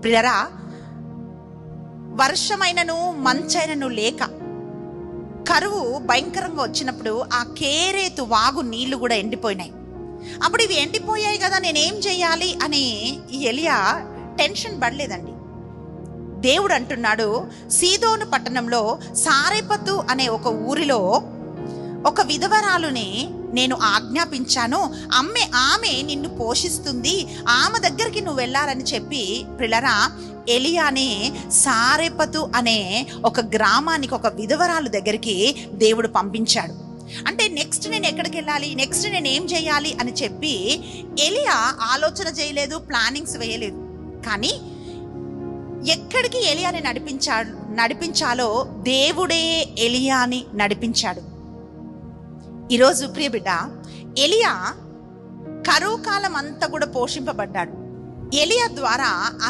ప్రియరా, వర్షమైనను మంచైనను లేక కరువు భయంకరంగా వచ్చినప్పుడు ఆ కేరేతు వాగు నీళ్లు కూడా ఎండిపోయినాయి. అప్పుడు ఇవి ఎండిపోయాయి కదా, నేనేం చేయాలి అని ఎలియా టెన్షన్ పడలేదండి. దేవుడు అంటున్నాడు, సీదోను పట్టణంలో సారెపతు అనే ఒక ఊరిలో ఒక విధవరాలుని నేను ఆజ్ఞాపించాను, ఆమె నిన్ను పోషిస్తుంది, ఆమె దగ్గరికి నువ్వు వెళ్ళాలని చెప్పి ప్రిలరా ఎలియానే సారెపతు అనే ఒక గ్రామానికి, ఒక విధవరాలు దగ్గరికి దేవుడు పంపించాడు. అంటే నెక్స్ట్ నేను ఎక్కడికి వెళ్ళాలి, నెక్స్ట్ నేను ఏం చేయాలి అని చెప్పి ఎలియా ఆలోచన చేయలేదు, ప్లానింగ్స్ వేయలేదు. కానీ ఎక్కడికి ఎలియాని నడిపించాలో దేవుడే ఎలియాని నడిపించాడు. ఈరోజు ప్రియ బిడ్డ, ఎలియా కరువు కాలం అంతా కూడా పోషింపబడ్డాడు. ఎలియా ద్వారా ఆ